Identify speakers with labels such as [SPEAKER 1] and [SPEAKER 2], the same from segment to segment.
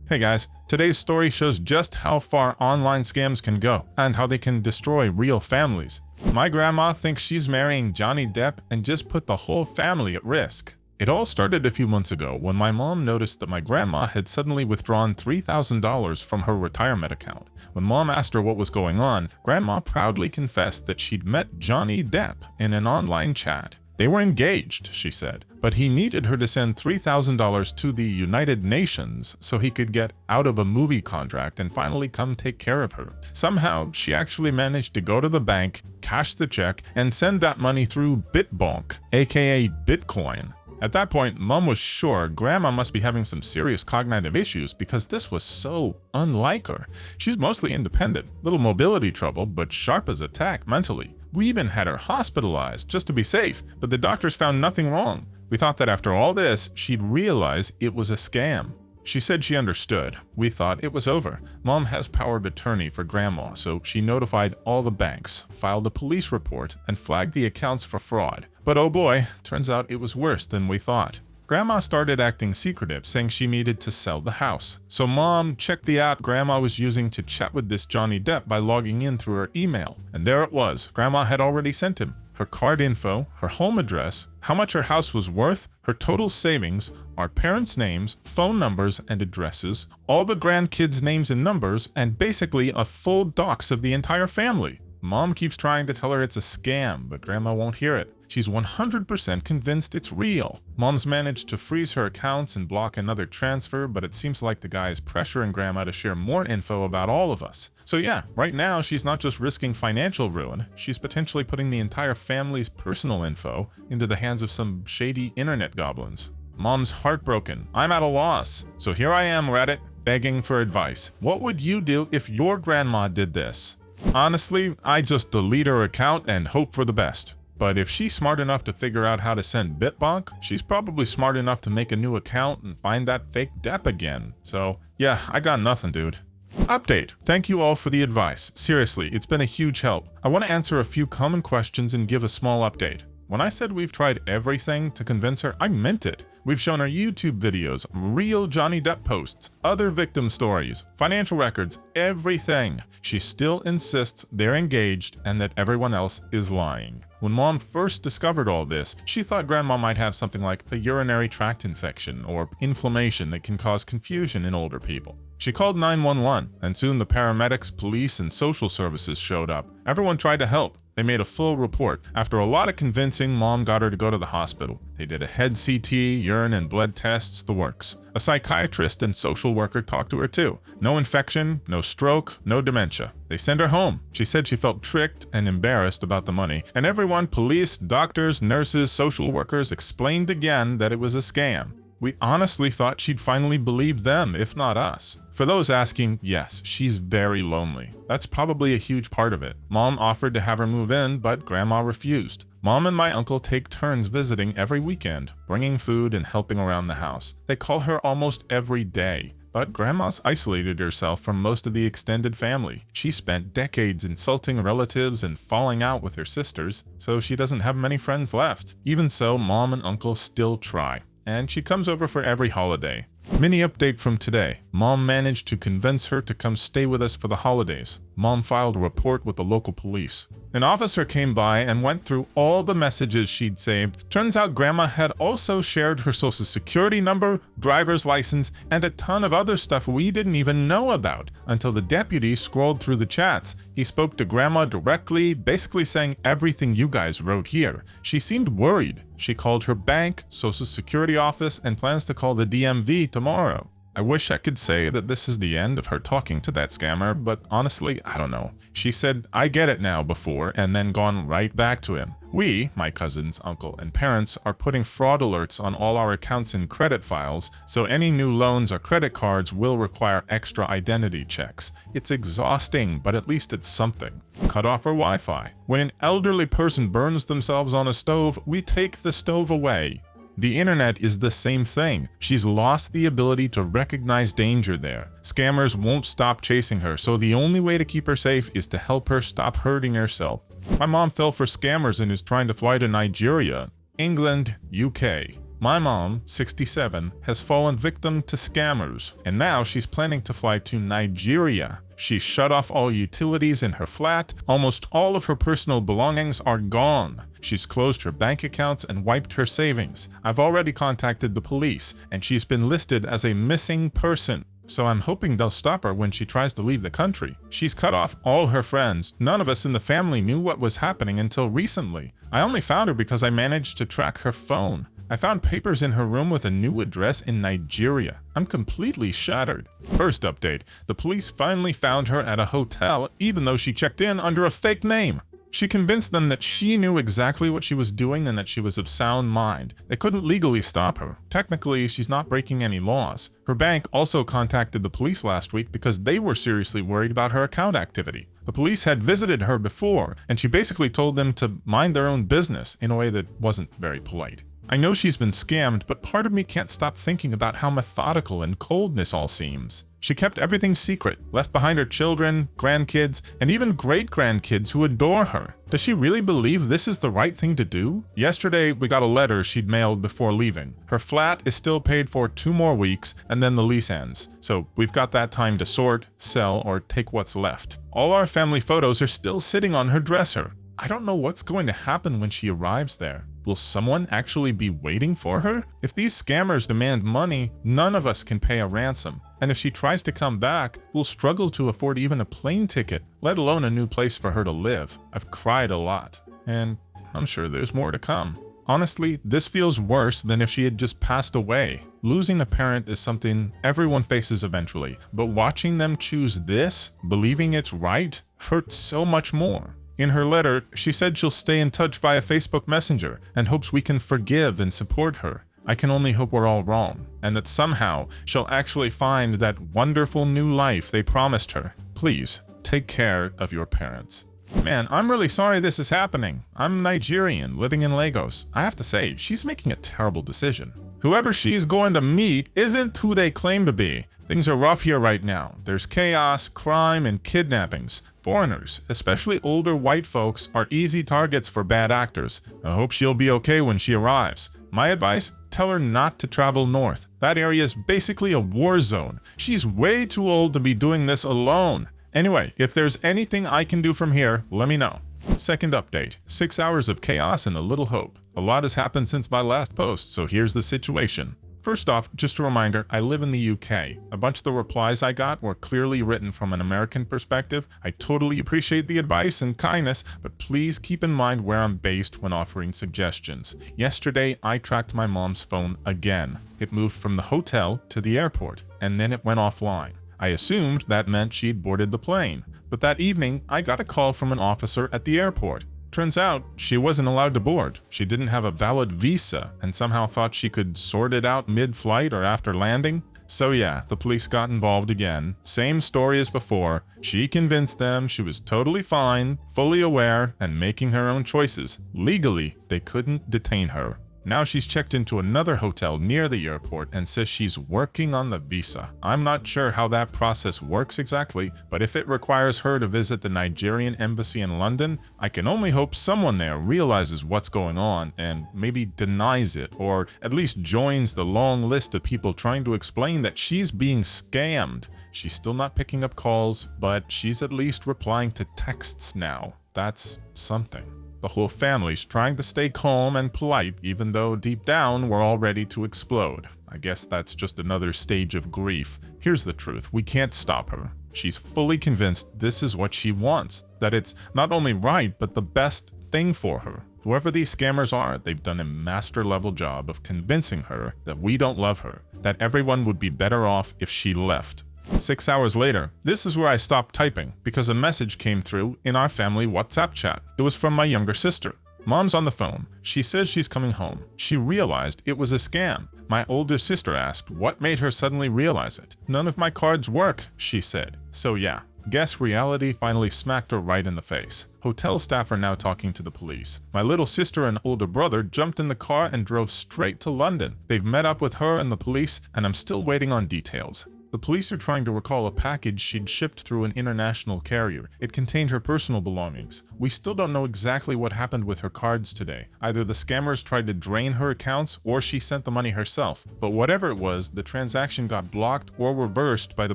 [SPEAKER 1] Hey guys, today's story shows just how far online scams can go and how they can destroy real families. My grandma thinks she's marrying Johnny Depp and just put the whole family at risk. It all started a few months ago when my mom noticed that my grandma had suddenly withdrawn $3,000 from her retirement account. When mom asked her what was going on, grandma proudly confessed that she'd met Johnny Depp in an online chat. They were engaged, she said, but he needed her to send $3,000 to the United Nations so he could get out of a movie contract and finally come take care of her. Somehow, she actually managed to go to the bank, cash the check, and send that money through BitBonk, aka Bitcoin. At that point, Mom was sure Grandma must be having some serious cognitive issues because this was so unlike her. She's mostly independent, little mobility trouble, but sharp as a tack mentally. We even had her hospitalized just to be safe, but the doctors found nothing wrong. We thought that after all this, she'd realize it was a scam. She said she understood. We thought it was over. Mom has power of attorney for Grandma, so she notified all the banks, filed a police report, and flagged the accounts for fraud. But oh boy, turns out it was worse than we thought. Grandma started acting secretive, saying she needed to sell the house. So Mom checked the app Grandma was using to chat with this Johnny Depp by logging in through her email. And there it was. Grandma had already sent him her card info, her home address, how much her house was worth, her total savings, our parents' names, phone numbers and addresses, all the grandkids' names and numbers, and basically a full docs of the entire family. Mom keeps trying to tell her it's a scam, but Grandma won't hear it. She's 100% convinced it's real. Mom's managed to freeze her accounts and block another transfer, but it seems like the guy is pressuring Grandma to share more info about all of us. So yeah, right now she's not just risking financial ruin, she's potentially putting the entire family's personal info into the hands of some shady internet goblins. Mom's heartbroken. I'm at a loss. So here I am, Reddit, begging for advice. What would you do if your grandma did this? Honestly, I just delete her account and hope for the best. But if she's smart enough to figure out how to send BitBonk, she's probably smart enough to make a new account and find that fake Depp again. So yeah, I got nothing, dude. Update. Thank you all for the advice. Seriously, it's been a huge help. I want to answer a few common questions and give a small update. When I said we've tried everything to convince her, I meant it. We've shown her YouTube videos, real Johnny Depp posts, other victim stories, financial records, everything. She still insists they're engaged and that everyone else is lying. When Mom first discovered all this, she thought Grandma might have something like a urinary tract infection or inflammation that can cause confusion in older people. She called 911, and soon the paramedics, police, and social services showed up. Everyone tried to help. They made a full report. After a lot of convincing, Mom got her to go to the hospital. They did a head CT, urine and blood tests, the works. A psychiatrist and social worker talked to her too. No infection, no stroke, no dementia. They sent her home. She said she felt tricked and embarrassed about the money. And everyone, police, doctors, nurses, social workers, explained again that it was a scam. We honestly thought she'd finally believe them, if not us. For those asking, yes, she's very lonely. That's probably a huge part of it. Mom offered to have her move in, but Grandma refused. Mom and my uncle take turns visiting every weekend, bringing food and helping around the house. They call her almost every day. But Grandma's isolated herself from most of the extended family. She spent decades insulting relatives and falling out with her sisters, so she doesn't have many friends left. Even so, Mom and Uncle still try. And she comes over for every holiday. Mini update from today. Mom managed to convince her to come stay with us for the holidays. Mom filed a report with the local police. An officer came by and went through all the messages she'd saved. Turns out Grandma had also shared her social security number, driver's license, and a ton of other stuff we didn't even know about until the deputy scrolled through the chats. He spoke to Grandma directly, basically saying everything you guys wrote here. She seemed worried. She called her bank, social security office, and plans to call the DMV tomorrow. I wish I could say that this is the end of her talking to that scammer, but honestly, I don't know. She said, "I get it now" before, and then gone right back to him. We, my cousins, uncle, and parents, are putting fraud alerts on all our accounts and credit files, so any new loans or credit cards will require extra identity checks. It's exhausting, but at least it's something. Cut off her Wi-Fi. When an elderly person burns themselves on a stove, we take the stove away. The internet is the same thing. She's lost the ability to recognize danger there. Scammers won't stop chasing her, so the only way to keep her safe is to help her stop hurting herself. My mom fell for scammers and is trying to fly to Nigeria, England, UK. My mom, 67, has fallen victim to scammers, and now she's planning to fly to Nigeria. She shut off all utilities in her flat. Almost all of her personal belongings are gone. She's closed her bank accounts and wiped her savings. I've already contacted the police, and she's been listed as a missing person. So I'm hoping they'll stop her when she tries to leave the country. She's cut off all her friends. None of us in the family knew what was happening until recently. I only found her because I managed to track her phone. I found papers in her room with a new address in Nigeria. I'm completely shattered. First update, the police finally found her at a hotel even though she checked in under a fake name. She convinced them that she knew exactly what she was doing and that she was of sound mind. They couldn't legally stop her. Technically, she's not breaking any laws. Her bank also contacted the police last week because they were seriously worried about her account activity. The police had visited her before, and she basically told them to mind their own business in a way that wasn't very polite. I know she's been scammed, but part of me can't stop thinking about how methodical and cold this all seems. She kept everything secret, left behind her children, grandkids, and even great-grandkids who adore her. Does she really believe this is the right thing to do? Yesterday, we got a letter she'd mailed before leaving. Her flat is still paid for 2 more weeks, and then the lease ends. So we've got that time to sort, sell, or take what's left. All our family photos are still sitting on her dresser. I don't know what's going to happen when she arrives there. Will someone actually be waiting for her? If these scammers demand money, none of us can pay a ransom. And if she tries to come back, we'll struggle to afford even a plane ticket, let alone a new place for her to live. I've cried a lot, and I'm sure there's more to come. Honestly, this feels worse than if she had just passed away. Losing a parent is something everyone faces eventually, but watching them choose this, believing it's right, hurts so much more. In her letter, she said she'll stay in touch via Facebook Messenger and hopes we can forgive and support her. I can only hope we're all wrong, and that somehow she'll actually find that wonderful new life they promised her. Please, take care of your parents. Man, I'm really sorry this is happening. I'm Nigerian, living in Lagos. I have to say, she's making a terrible decision. Whoever she's going to meet isn't who they claim to be. Things are rough here right now. There's chaos, crime, and kidnappings. Foreigners, especially older white folks, are easy targets for bad actors. I hope she'll be okay when she arrives. My advice? Tell her not to travel north. That area is basically a war zone. She's way too old to be doing this alone. Anyway, if there's anything I can do from here, let me know. Second update, 6 hours of chaos and a little hope. A lot has happened since my last post, so here's the situation. First off, just a reminder, I live in the UK. A bunch of the replies I got were clearly written from an American perspective. I totally appreciate the advice and kindness, but please keep in mind where I'm based when offering suggestions. Yesterday, I tracked my mom's phone again. It moved from the hotel to the airport, and then it went offline. I assumed that meant she'd boarded the plane, but that evening, I got a call from an officer at the airport. Turns out, she wasn't allowed to board. She didn't have a valid visa and somehow thought she could sort it out mid-flight or after landing. So yeah, the police got involved again. Same story as before. She convinced them she was totally fine, fully aware, and making her own choices. Legally, they couldn't detain her. Now she's checked into another hotel near the airport and says she's working on the visa. I'm not sure how that process works exactly, but if it requires her to visit the Nigerian embassy in London, I can only hope someone there realizes what's going on and maybe denies it, or at least joins the long list of people trying to explain that she's being scammed. She's still not picking up calls, but she's at least replying to texts now. That's something. The whole family's trying to stay calm and polite, even though deep down we're all ready to explode. I guess that's just another stage of grief. Here's the truth, we can't stop her. She's fully convinced this is what she wants, that it's not only right, but the best thing for her. Whoever these scammers are, they've done a master-level job of convincing her that we don't love her, that everyone would be better off if she left. 6 hours later, this is where I stopped typing because a message came through in our family WhatsApp chat. It was from my younger sister. Mom's on the phone. She says she's coming home. She realized it was a scam. My older sister asked what made her suddenly realize it. None of my cards work, she said. So yeah, guess reality finally smacked her right in the face. Hotel staff are now talking to the police. My little sister and older brother jumped in the car and drove straight to London. They've met up with her and the police, and I'm still waiting on details. The police are trying to recall a package she'd shipped through an international carrier. It contained her personal belongings. We still don't know exactly what happened with her cards today. Either the scammers tried to drain her accounts or she sent the money herself. But whatever it was, the transaction got blocked or reversed by the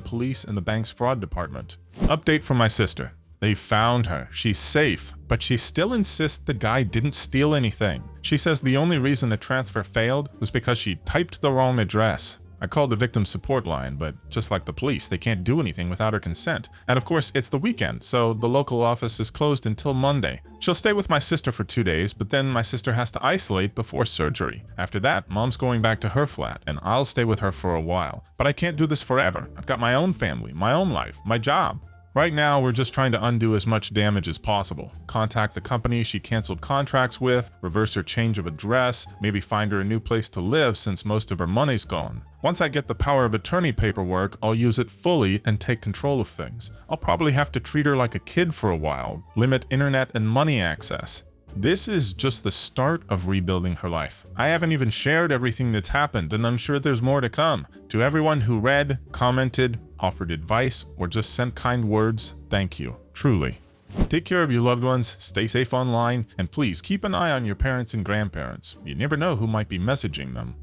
[SPEAKER 1] police and the bank's fraud department. Update from my sister. They found her. She's safe, but she still insists the guy didn't steal anything. She says the only reason the transfer failed was because she typed the wrong address. I called the victim support line, but just like the police, they can't do anything without her consent. And of course, it's the weekend, so the local office is closed until Monday. She'll stay with my sister for 2 days, but then my sister has to isolate before surgery. After that, Mom's going back to her flat, and I'll stay with her for a while. But I can't do this forever. I've got my own family, my own life, my job. Right now, we're just trying to undo as much damage as possible. Contact the company she canceled contracts with, reverse her change of address, maybe find her a new place to live since most of her money's gone. Once I get the power of attorney paperwork, I'll use it fully and take control of things. I'll probably have to treat her like a kid for a while, limit internet and money access. This is just the start of rebuilding her life. I haven't even shared everything that's happened, and I'm sure there's more to come. To everyone who read, commented, offered advice, or just sent kind words, thank you. Truly. Take care of your loved ones, stay safe online, and please keep an eye on your parents and grandparents. You never know who might be messaging them.